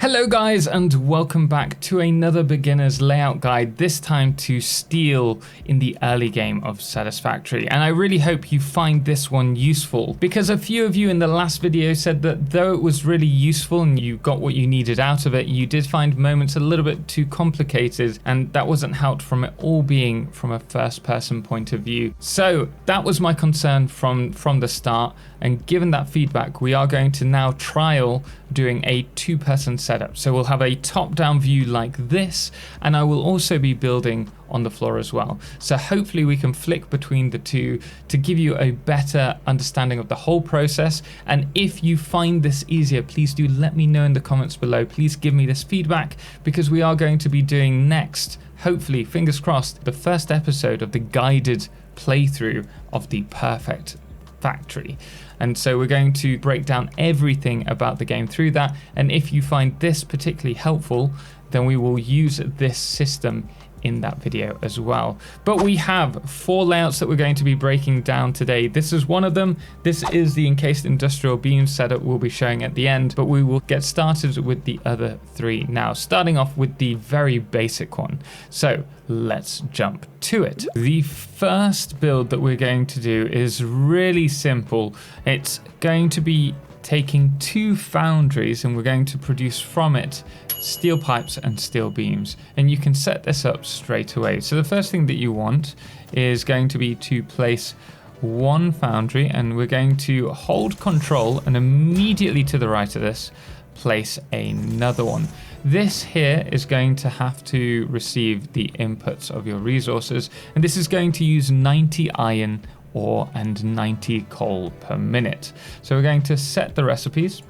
Hello guys, and welcome back to another beginner's layout guide, this time to steel in the early game of Satisfactory. And I really hope you find this one useful, because a few of you in the last video said that though it was really useful and you got what you needed out of it, you did find moments a little bit too complicated, and that wasn't helped from it all being from a first person point of view. So that was my concern from the start, and given that feedback, we are going to now trial doing a two-person setup. So we'll have a top-down view like this, and I will also be building on the floor as well. So hopefully we can flick between the two to give you a better understanding of the whole process. And if you find this easier, please do let me know in the comments below. Please give me this feedback, because we are going to be doing next, hopefully, fingers crossed, the first episode of the guided playthrough of the perfect factory. And so we're going to break down everything about the game through that. And if you find this particularly helpful, then we will use this system in that video as well. But we have 4 layouts that we're going to be breaking down today. This is one of them. This is the encased industrial beam setup we'll be showing at the end, but we will get started with the other 3 now, starting off with the very basic one. So let's jump to it. The first build that we're going to do is really simple. It's going to be taking 2 foundries, and we're going to produce from it steel pipes and steel beams, and you can set this up straight away. So the first thing that you want is going to be to place 1 foundry, and we're going to hold control, and immediately to the right of this place another one. This here is going to have to receive the inputs of your resources, and this is going to use 90 iron ore and 90 coal per minute. So we're going to set the recipes.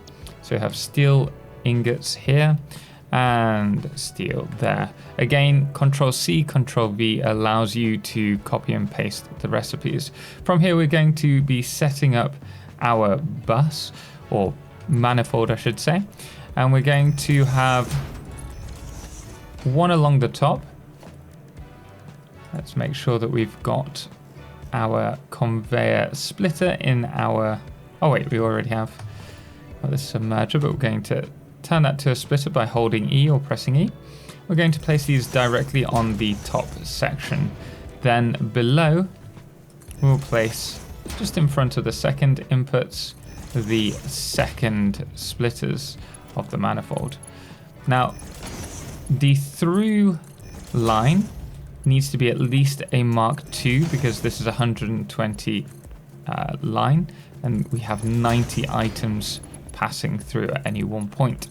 So we have steel ingots here and steel there. Again, Control C, Control V allows you to copy and paste the recipes. From here, we're going to be setting up our bus, or manifold, I should say. And we're going to have 1 along the top. Let's make sure that we've got our conveyor splitter in our... Oh wait, we already have. Well, this is a merger, but we're going to turn that to a splitter by holding E or pressing E. We're going to place these directly on the top section. Then below, we'll place, just in front of the second inputs, the second splitters of the manifold. Now, the through line needs to be at least a Mark II, because this is a 120 line, and we have 90 items passing through at any one point.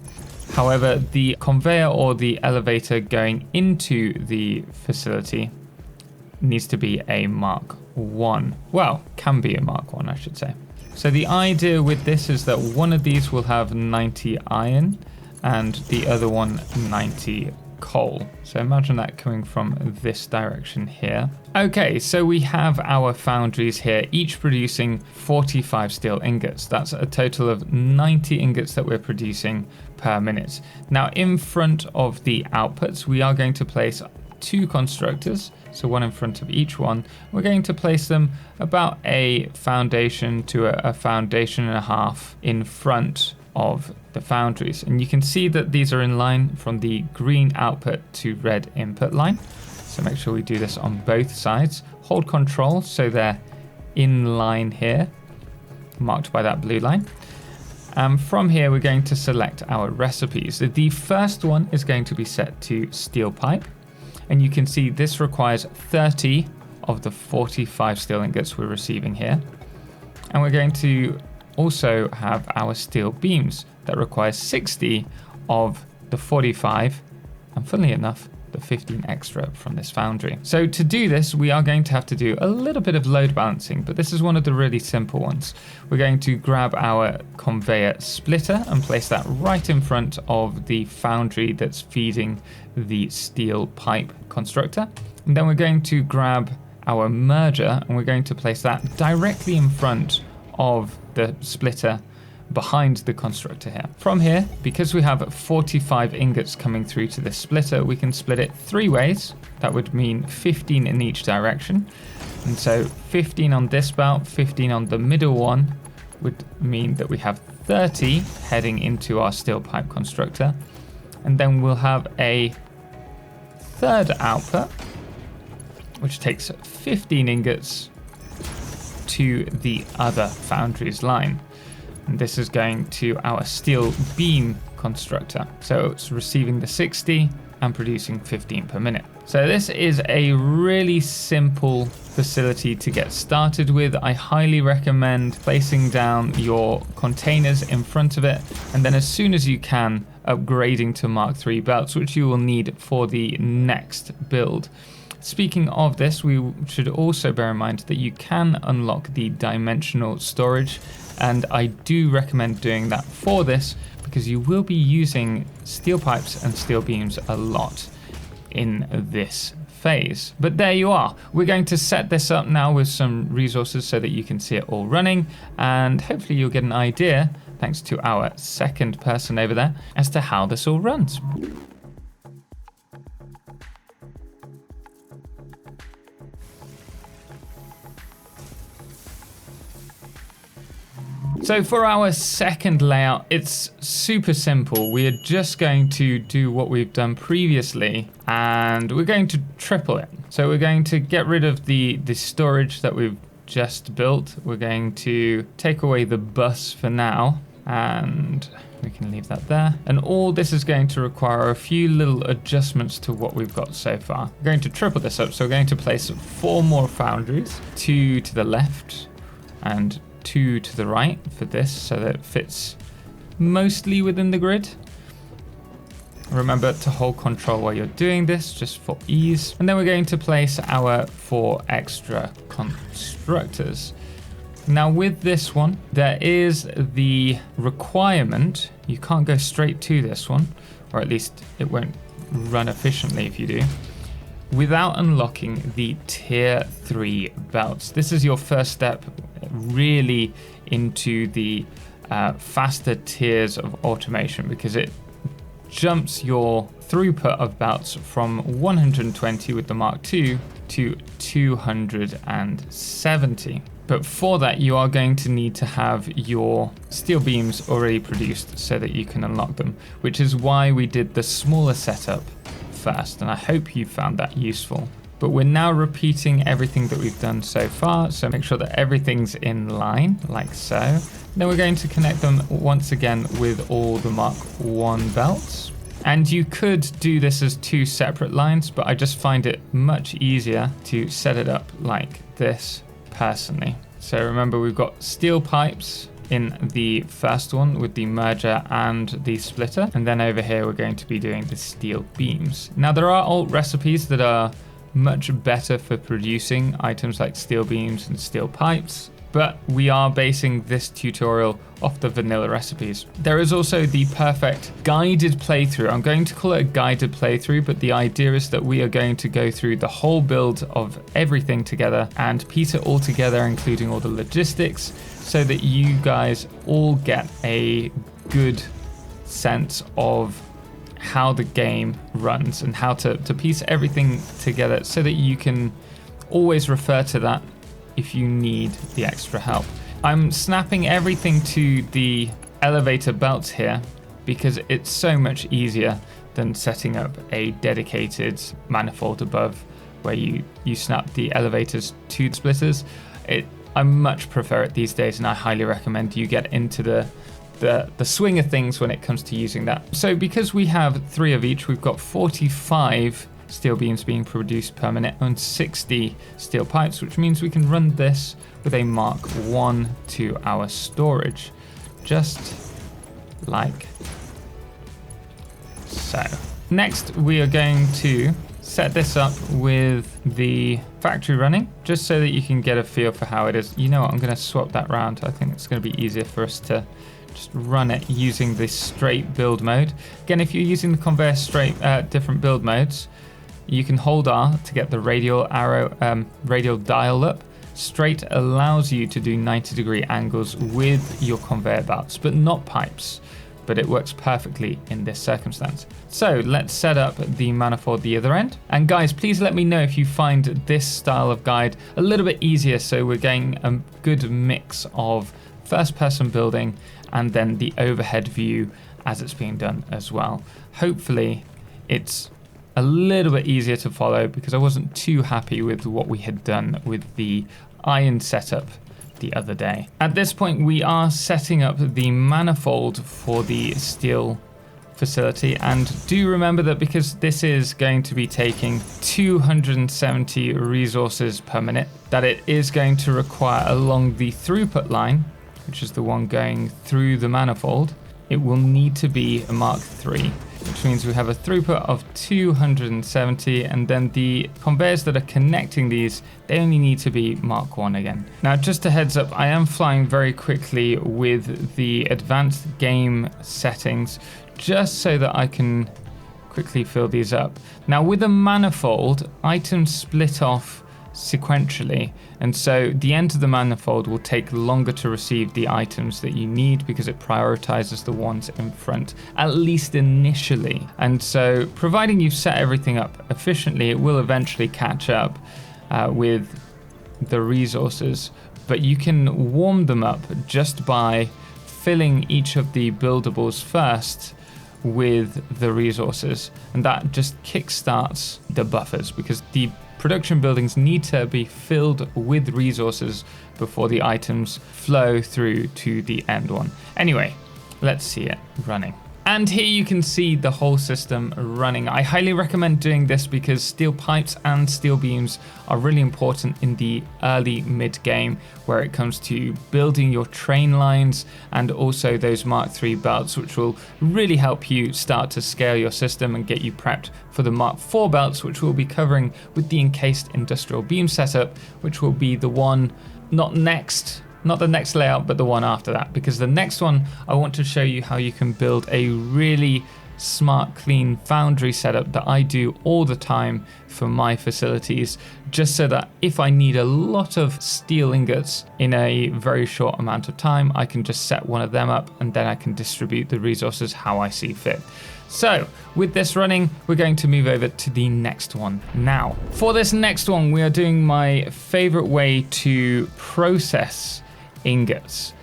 However, the conveyor or the elevator going into the facility needs to be a Mark I. Well, can be a Mark I, I should say. So the idea with this is that one of these will have 90 iron and the other one 90 coal. So imagine that coming from this direction here. Okay, so we have our foundries here, each producing 45 steel ingots. That's a total of 90 ingots that we're producing per minute. Now, in front of the outputs, we are going to place 2 constructors, so 1 in front of each one. We're going to place them about a foundation to a foundation and a half in front of the foundries, and you can see that these are in line from the green output to red input line. So make sure we do this on both sides. Hold control so they're in line here, marked by that blue line. And from here, we're going to select our recipes. The first one is going to be set to steel pipe, and you can see this requires 30 of the 45 steel ingots we're receiving here. And we're going to also have our steel beams that requires 60 of the 45, and funnily enough, the 15 extra from this foundry. So to do this, we are going to have to do a little bit of load balancing, but this is one of the really simple ones. We're going to grab our conveyor splitter and place that right in front of the foundry that's feeding the steel pipe constructor. And then we're going to grab our merger, and we're going to place that directly in front of the splitter behind the constructor here. From here, because we have 45 ingots coming through to this splitter, we can split it 3 ways. That would mean 15 in each direction. And so 15 on this belt, 15 on the middle one would mean that we have 30 heading into our steel pipe constructor. And then we'll have a third output, which takes 15 ingots to the other Foundry's line. And this is going to our steel beam constructor. So it's receiving the 60 and producing 15 per minute. So this is a really simple facility to get started with. I highly recommend placing down your containers in front of it, and then as soon as you can, upgrading to Mark III belts, which you will need for the next build. Speaking of this, we should also bear in mind that you can unlock the dimensional storage, and I do recommend doing that for this because you will be using steel pipes and steel beams a lot in this phase. But there you are. We're going to set this up now with some resources so that you can see it all running, and hopefully you'll get an idea, thanks to our second person over there, as to how this all runs. So for our second layout, it's super simple. We are just going to do what we've done previously, and we're going to triple it. So we're going to get rid of the storage that we've just built. We're going to take away the bus for now, and we can leave that there. And all this is going to require a few little adjustments to what we've got so far. We're going to triple this up. So we're going to place 4 more foundries, 2 to the left and 2 to the right for this, so that it fits mostly within the grid. Remember to hold control while you're doing this, just for ease. And then we're going to place our 4 extra constructors. Now with this one, there is the requirement, you can't go straight to this one, or at least it won't run efficiently if you do, without unlocking the tier 3 belts. This is your first step really into the faster tiers of automation, because it jumps your throughput of belts from 120 with the Mark II to 270. But for that, you are going to need to have your steel beams already produced so that you can unlock them, which is why we did the smaller setup first, and I hope you found that useful. But we're now repeating everything that we've done so far, so make sure that everything's in line, like so. Then we're going to connect them once again with all the Mark I belts. And you could do this as 2 separate lines, but I just find it much easier to set it up like this personally. So remember, we've got steel pipes in the first one with the merger and the splitter, and then over here we're going to be doing the steel beams. Now there are alt recipes that are much better for producing items like steel beams and steel pipes, but we are basing this tutorial off the vanilla recipes. There is also the perfect guided playthrough. I'm going to call it a guided playthrough, but the idea is that we are going to go through the whole build of everything together and piece it all together, including all the logistics, so that you guys all get a good sense of how the game runs and how to piece everything together, so that you can always refer to that if you need the extra help. I'm snapping everything to the elevator belts here because it's so much easier than setting up a dedicated manifold above where you snap the elevators to the splitters. I much prefer it these days, and I highly recommend you get into the swing of things when it comes to using that. So because we have 3 of each, we've got 45 steel beams being produced per minute and 60 steel pipes, which means we can run this with a Mark I to our storage, just like so. Next, we are going to set this up with the factory running, just so that you can get a feel for how it is. You know what, I'm going to swap that round. I think it's going to be easier for us to just run it using this straight build mode. Again, if you're using the conveyor straight different build modes, you can hold R to get the radial arrow, radial dial up. Straight allows you to do 90-degree angles with your conveyor belts, but not pipes. But it works perfectly in this circumstance. So let's set up the manifold the other end. And guys, please let me know if you find this style of guide a little bit easier, so we're getting a good mix of first person building and then the overhead view as it's being done as well. hopefully it's a little bit easier to follow, because I wasn't too happy with what we had done with the iron setup the other day. At this point, we are setting up the manifold for the steel facility, and do remember that because this is going to be taking 270 resources per minute, that it is going to require, along the throughput line, which is the one going through the manifold, it will need to be a Mark III, which means we have a throughput of 270, and then the conveyors that are connecting these, they only need to be Mark I again. Now, just a heads up, I am flying very quickly with the advanced game settings, just so that I can quickly fill these up. Now, with a manifold, items split off sequentially, and so the end of the manifold will take longer to receive the items that you need, because it prioritizes the ones in front, at least initially. And so providing you've set everything up efficiently, it will eventually catch up with the resources, but you can warm them up just by filling each of the buildables first with the resources, and that just kickstarts the buffers, because the production buildings need to be filled with resources before the items flow through to the end one. Anyway, let's see it running. And here you can see the whole system running. I highly recommend doing this because steel pipes and steel beams are really important in the early mid game, where it comes to building your train lines and also those Mark III belts, which will really help you start to scale your system and get you prepped for the Mark IV belts, which we'll be covering with the encased industrial beam setup, which will be the one not the next layout, but the one after that, because the next one I want to show you how you can build a really smart, clean foundry setup that I do all the time for my facilities, just so that if I need a lot of steel ingots in a very short amount of time, I can just set one of them up, and then I can distribute the resources how I see fit. So with this running, we're going to move over to the next one now. For this next one, we are doing my favorite way to process ingots,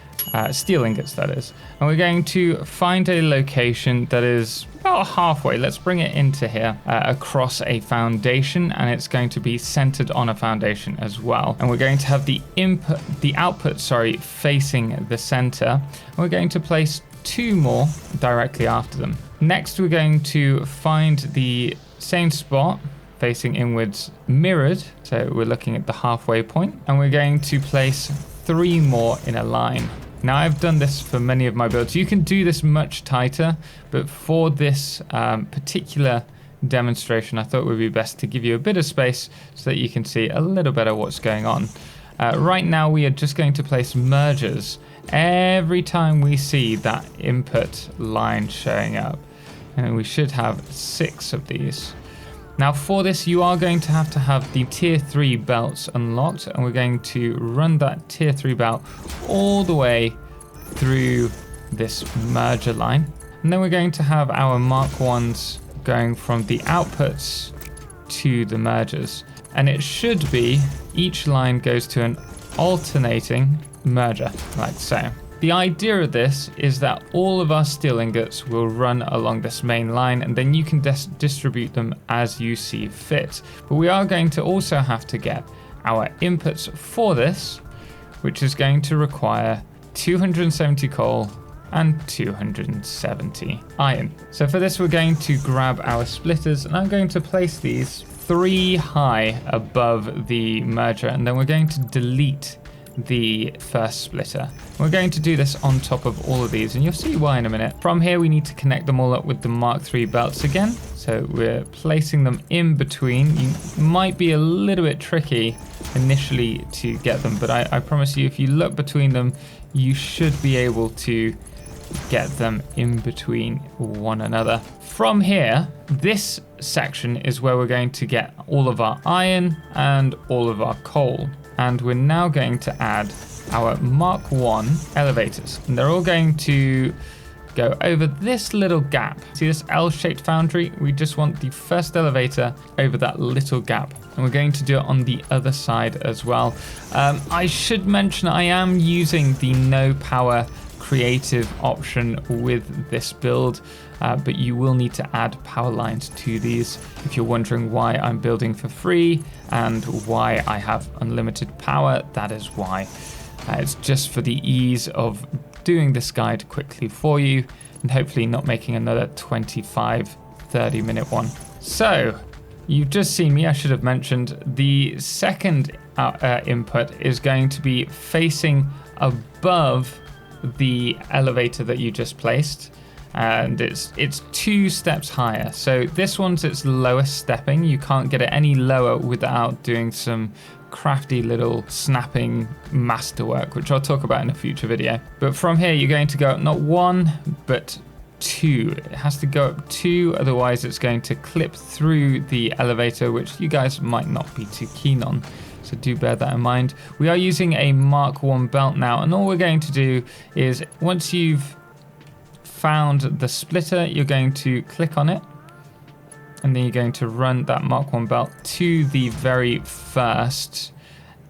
steel ingots that is, and we're going to find a location that is about halfway. Let's bring it into here across a foundation, and it's going to be centered on a foundation as well, and we're going to have the output facing the center, and we're going to place 2 more directly after them. Next, we're going to find the same spot facing inwards mirrored, so we're looking at the halfway point, and we're going to place 3 more in a line. Now, I've done this for many of my builds. You can do this much tighter, but for this particular demonstration, I thought it would be best to give you a bit of space so that you can see a little better what's going on. Right now, we are just going to place mergers every time we see that input line showing up, and we should have 6 of these. Now, for this, you are going to have the tier 3 belts unlocked, and we're going to run that tier 3 belt all the way through this merger line. And then we're going to have our Mark 1s going from the outputs to the mergers. And it should be each line goes to an alternating merger, like so. The idea of this is that all of our steel ingots will run along this main line, and then you can distribute them as you see fit. But we are going to also have to get our inputs for this, which is going to require 270 coal and 270 iron. So for this, we're going to grab our splitters, and I'm going to place these 3 high above the merger, and then we're going to delete the first splitter. We're going to do this on top of all of these, and you'll see why in a minute. From here, we need to connect them all up with the Mark III belts again. So we're placing them in between. You might be a little bit tricky initially to get them, but I promise you, if you look between them, you should be able to get them in between one another. From here, this section is where we're going to get all of our iron and all of our coal. And we're now going to add our Mark I elevators. And they're all going to go over this little gap. See this L-shaped foundry? We just want the first elevator over that little gap. And we're going to do it on the other side as well. I should mention I am using the no power creative option with this build. but you will need to add power lines to these. If you're wondering why I'm building for free and why I have unlimited power, that is why. It's just for the ease of doing this guide quickly for you and hopefully not making another 25-30 minute one. So you've just seen me, I should have mentioned, the second input is going to be facing above the elevator that you just placed, and it's 2 steps higher. So this one's its lowest stepping. You can't get it any lower without doing some crafty little snapping masterwork, which I'll talk about in a future video. But from here you're going to go up not 1 but 2. It has to go up 2, otherwise it's going to clip through the elevator, which you guys might not be too keen on. So do bear that in mind. We are using a Mark 1 belt now, and all we're going to do is, once you've found the splitter, you're going to click on it, and then you're going to run that Mark 1 belt to the very first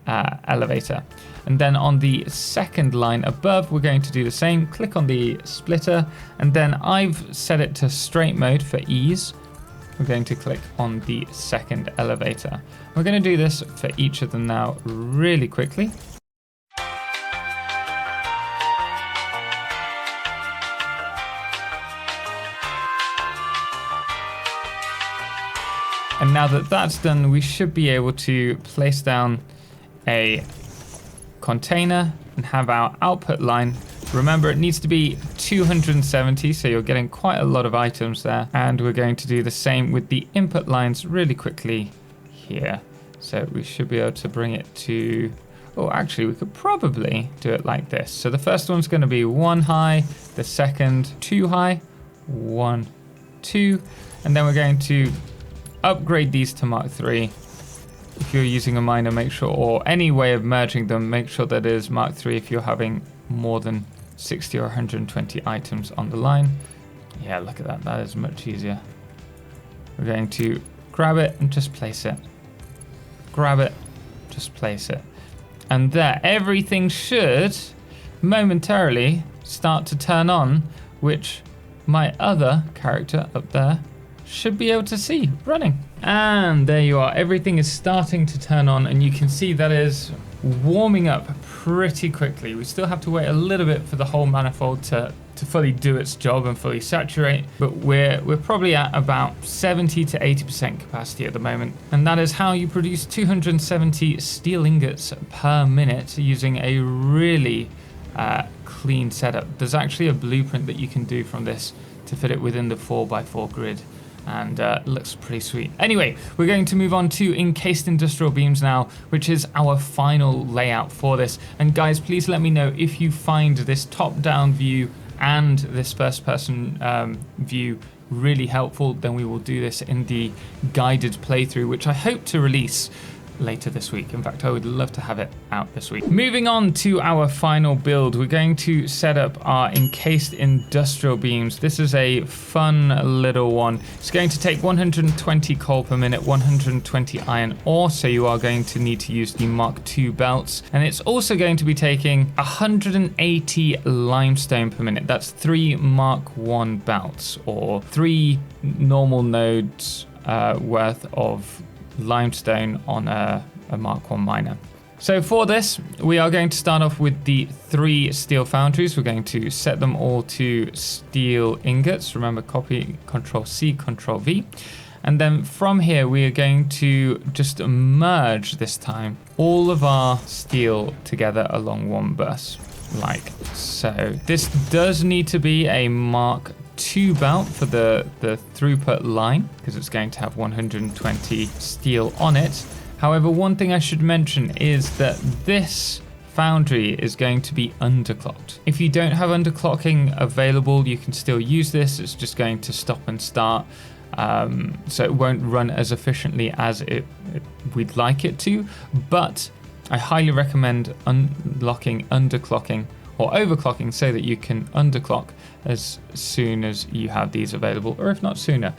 elevator. And then on the second line above, we're going to do the same. Click on the splitter, and then I've set it to straight mode for ease. We're going to click on the second elevator. We're going to do this for each of them now really quickly. And now that that's done, we should be able to place down a container and have our output line. Remember, it needs to be 270, so you're getting quite a lot of items there. And we're going to do the same with the input lines really quickly here. So we should be able to bring it to, oh, actually we could probably do it like this. So the first one's going to be 1 high, the second 2 high, 1, 2, and then we're going to upgrade these to Mark 3. If you're using a miner, make sure, or any way of merging them, make sure that it is Mark 3 if you're having more than 60 or 120 items on the line. Yeah, look at that, that is much easier. We're going to grab it and just place it. Grab it, just place it. And there, everything should momentarily start to turn on, which my other character up there should be able to see running. And there you are, everything is starting to turn on, and you can see that is warming up pretty quickly. We still have to wait a little bit for the whole manifold to fully do its job and fully saturate, but we're probably at about 70 to 80% capacity at the moment. And that is how you produce 270 steel ingots per minute using a really clean setup. There's actually a blueprint that you can do from this to fit it within the 4x4 grid, and looks pretty sweet. Anyway, we're going to move on to encased industrial beams now, which is our final layout for this. And guys, please let me know if you find this top-down view and this first-person view really helpful. Then we will do this in the guided playthrough, which I hope to release later this week. In fact, I would love to have it out this week. Moving on to our final build, we're going to set up our encased industrial beams. This is a fun little one. It's going to take 120 coal per minute, 120 iron ore, so you are going to need to use the Mark II belts. And it's also going to be taking 180 limestone per minute. That's 3 Mark I belts, or 3 normal nodes worth of limestone on a Mark I miner. So for this, we are going to start off with the 3 steel foundries. We're going to set them all to steel ingots. Remember, copy, Control-C, Control-V. And then from here, we are going to just merge this time all of our steel together along one bus, like so. This does need to be a Mark II belt for the throughput line, because it's going to have 120 steel on it. However, one thing I should mention is that this foundry is going to be underclocked. If you don't have underclocking available, you can still use this. It's just going to stop and start, so it won't run as efficiently as we'd like it to. But I highly recommend unlocking underclocking or overclocking so that you can underclock as soon as you have these available, or if not sooner.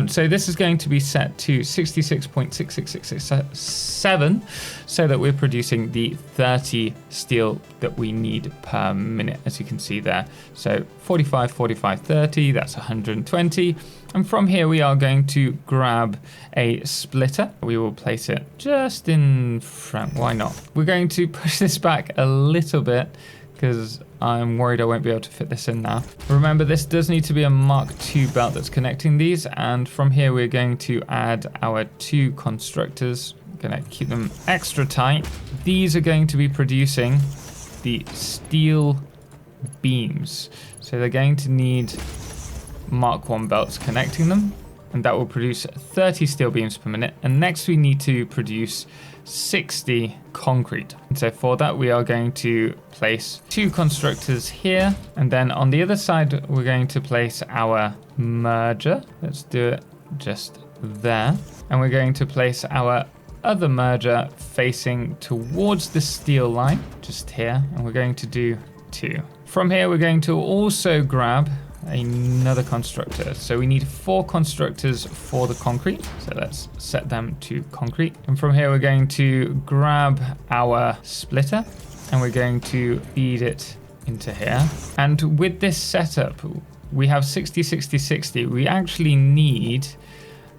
So this is going to be set to 66.66667 so that we're producing the 30 steel that we need per minute, as you can see there. So 45, 45, 30, that's 120. And from here we are going to grab a splitter. We will place it just in front, why not? We're going to push this back a little bit because I'm worried I won't be able to fit this in now. Remember, this does need to be a Mark II belt that's connecting these, and from here we're going to add our 2 constructors. I'm gonna keep them extra tight. These are going to be producing the steel beams. So they're going to need Mark I belts connecting them, and that will produce 30 steel beams per minute. And next we need to produce 60 concrete. And so for that we are going to place 2 constructors here, and then on the other side we're going to place our merger. Let's do it just there. And we're going to place our other merger facing towards the steel line, just here, and we're going to do 2. From here we're going to also grab another constructor. So we need 4 constructors for the concrete. So let's set them to concrete. And from here we're going to grab our splitter and we're going to feed it into here. And with this setup, we have 60, 60, 60. We actually need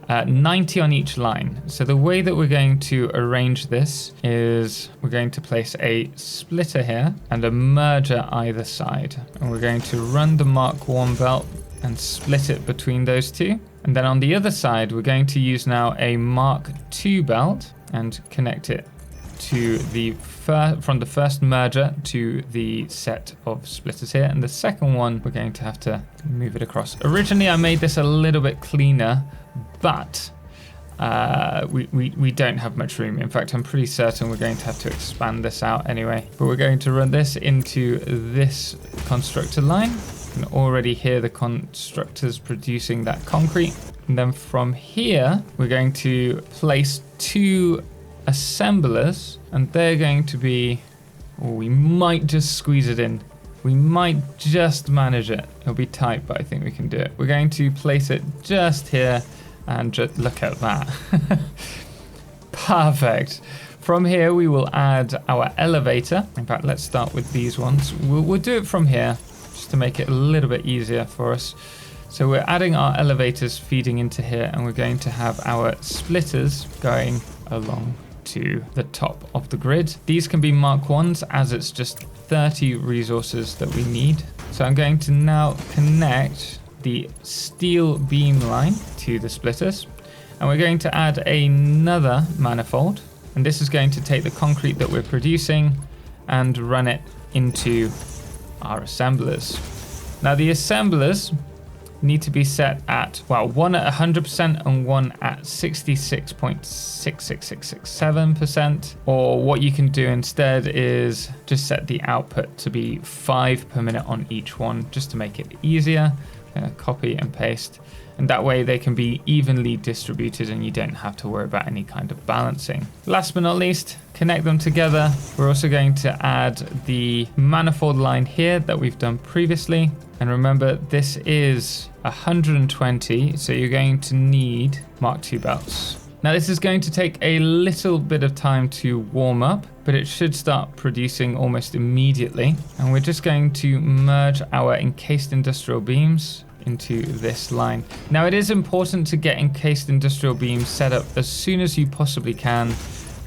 90 on each line. So the way that we're going to arrange this is we're going to place a splitter here and a merger either side. And we're going to run the Mark I belt and split it between those 2. And then on the other side, we're going to use now a Mark II belt and connect it to the from the first merger to the set of splitters here. And the second one, we're going to have to move it across. Originally, I made this a little bit cleaner, but we don't have much room. In fact, I'm pretty certain we're going to have to expand this out anyway. But we're going to run this into this constructor line. You can already hear the constructors producing that concrete. And then from here, we're going to place 2 assemblers, and they're going to be, we might just squeeze it in. We might just manage it. It'll be tight, but I think we can do it. We're going to place it just here, and just look at that. Perfect. From here, we will add our elevator. In fact, let's start with these ones. We'll do it from here, just to make it a little bit easier for us. So we're adding our elevators feeding into here, and we're going to have our splitters going along to the top of the grid. These can be Mark 1s, as it's just 30 resources that we need. So I'm going to now connect the steel beam line to the splitters, and we're going to add another manifold, and this is going to take the concrete that we're producing and run it into our assemblers. Now the assemblers need to be set at, well, one at 100% and one at 66.66667%. Or what you can do instead is just set the output to be 5 per minute on each one, just to make it easier. Copy and paste, and that way they can be evenly distributed and you don't have to worry about any kind of balancing. Last but not least, connect them together. We're also going to add the manifold line here that we've done previously. And remember, this is 120, so you're going to need Mark II belts. Now this is going to take a little bit of time to warm up, but it should start producing almost immediately. And we're just going to merge our encased industrial beams into this line. Now it is important to get encased industrial beams set up as soon as you possibly can,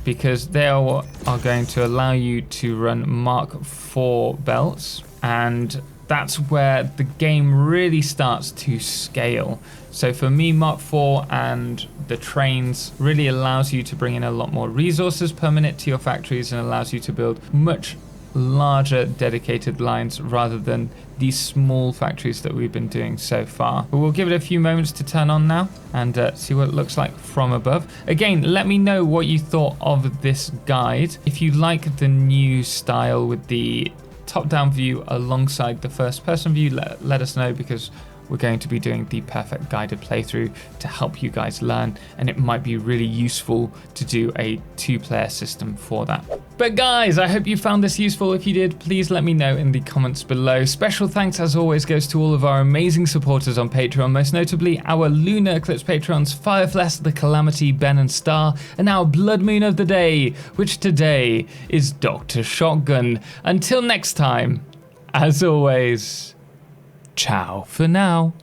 because they are what are going to allow you to run Mark IV belts, and that's where the game really starts to scale. So for me, Mark IV and the trains really allows you to bring in a lot more resources per minute to your factories, and allows you to build much larger dedicated lines rather than these small factories that we've been doing so far. But we'll give it a few moments to turn on now and see what it looks like from above. Again, let me know what you thought of this guide. If you like the new style with the top-down view alongside the first-person view, let us know, because we're going to be doing the perfect guided playthrough to help you guys learn, and it might be really useful to do a 2-player system for that. But guys, I hope you found this useful. If you did, please let me know in the comments below. Special thanks as always goes to all of our amazing supporters on Patreon, most notably our Lunar Eclipse patrons Firefless, The Calamity, Ben and Star, and our Blood Moon of the Day, which today is Dr. Shotgun. Until next time, as always, ciao for now.